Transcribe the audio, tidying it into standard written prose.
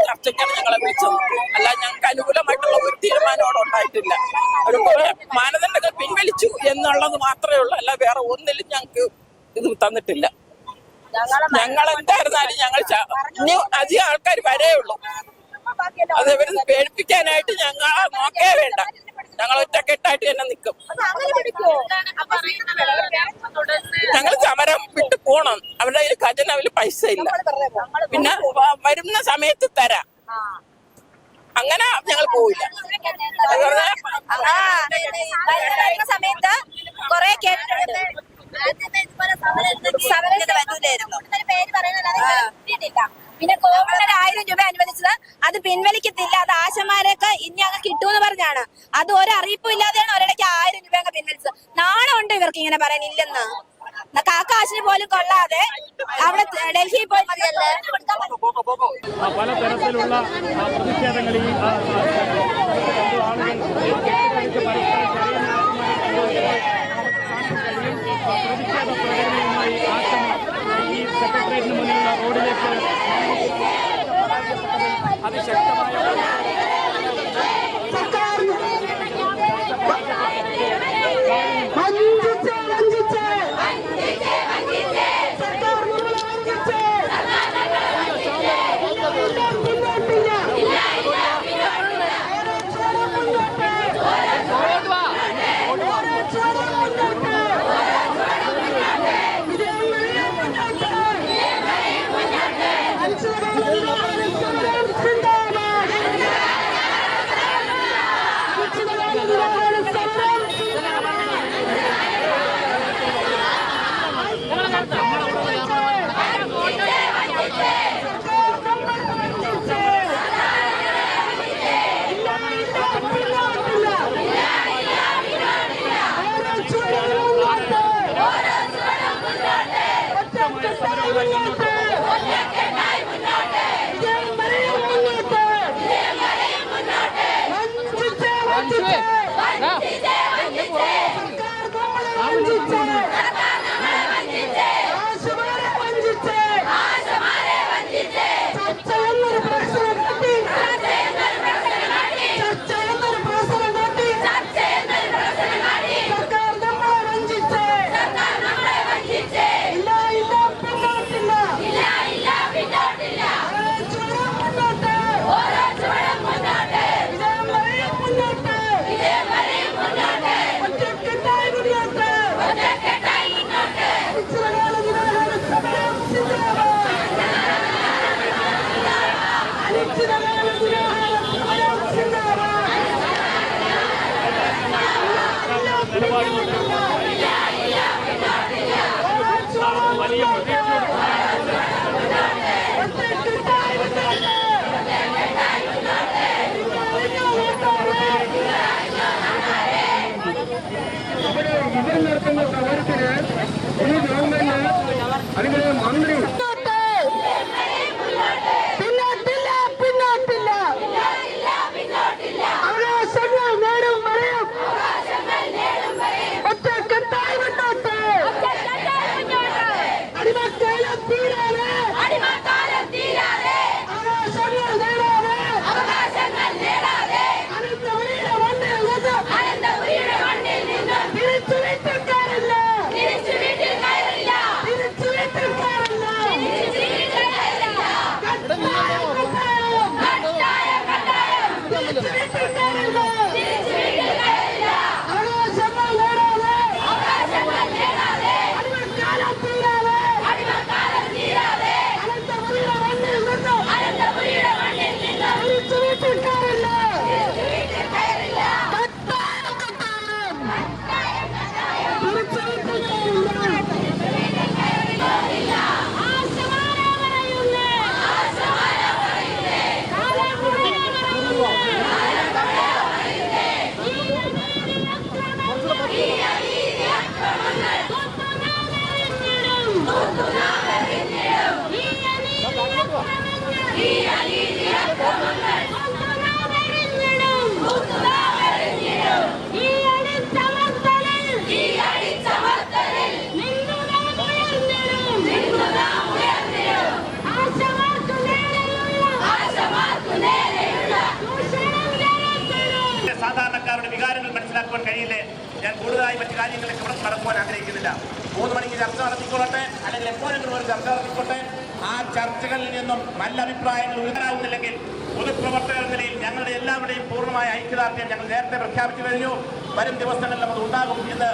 ചർച്ചയ്ക്കാണ് ഞങ്ങളെ വിളിച്ചത്. അല്ല, ഞങ്ങൾക്ക് അനുകൂലമായിട്ടുള്ള ഒരു തീരുമാനം അവിടെ ഉണ്ടായിട്ടില്ല. ഒരു കുറെ മാനദണ്ഡങ്ങൾ പിൻവലിച്ചു എന്നുള്ളത് മാത്രമേ ഉള്ളൂ, അല്ല വേറെ ഒന്നിലും ഞങ്ങൾക്ക് ഇത് തന്നിട്ടില്ല. ഞങ്ങൾ എന്തായിരുന്നാലും ഞങ്ങൾ ഇനി അധികം ആൾക്കാർ വരേയുള്ളൂ. അത് ഇവര് പേടിപ്പിക്കാനായിട്ട് ഞങ്ങൾ നോക്കേ വേണ്ട. ഞങ്ങൾ ഒറ്റക്കെട്ടായിട്ട് തന്നെ നിൽക്കും. ഞങ്ങൾ സമരം വിട്ടു പോണം. അവരുടെ കയ്യിൽ ഖജനാവിൽ പൈസ ഇല്ല, പിന്നെ വരുന്ന സമയത്ത് തരാം, അങ്ങനെ ഞങ്ങൾ പോവില്ല. സമയത്ത് കൊറേ കേട്ടിട്ടുണ്ട് പിന്നെ കോവിഡിന് 1000 രൂപ അനുവദിച്ചത് അത് പിൻവലിക്കത്തില്ല, അത് ആശമാരൊക്കെ ഇനി അങ്ങ് കിട്ടൂന്ന് പറഞ്ഞാണ്. അത് ഒരറിയിപ്പും ഇല്ലാതെയാണ് ഒരിടയ്ക്ക് 1000 രൂപ അങ്ങ് പിൻവലിച്ചത്. നാണമുണ്ട് ഇവർക്ക് ഇങ്ങനെ പറയാനില്ലെന്ന്. കാക്കാശിന് പോലും കൊള്ളാതെ അവിടെ ഡൽഹിയിൽ പോയി മതിയല്ലേ. പലതരത്തിലുള്ള പ്രതിഷേധങ്ങൾ ഈ പ്രതിഷേധ പ്രകടനവുമായി ആശമ ഈ സെക്രട്ടേറിയറ്റിന് മുന്നിലുള്ള റോഡിലേക്ക് അതിശക്തമായ വലിയ ഇതിൽ നടക്കുന്ന സമരത്തിന് ഈ ഗവൺമെന്റ് അതിന് മന്ത്രി ഞാൻ കൂടുതലായി മറ്റു കാര്യങ്ങളിലേക്ക് ഇവിടെ കടക്കുവാൻ ആഗ്രഹിക്കുന്നില്ല. 3 മണിക്ക് ചർച്ച നടത്തിക്കൊള്ളട്ടെ, അല്ലെങ്കിൽ എപ്പോഴെങ്കിലും ഒരു ചർച്ച നടത്തിക്കൊട്ടെ. ആ ചർച്ചകളിൽ നിന്നും നല്ല അഭിപ്രായങ്ങൾ ഉയരാവുന്നില്ലെങ്കിൽ പൊതുപ്രവർത്തകർ നിലയിൽ ഞങ്ങളുടെ എല്ലാവരുടെയും പൂർണ്ണമായ ഐക്യദാർഢ്യം ഞങ്ങൾ നേരത്തെ പ്രഖ്യാപിച്ചു കഴിഞ്ഞു. വരും ദിവസങ്ങളിൽ നമുക്ക് ഉണ്ടാകും എന്ന്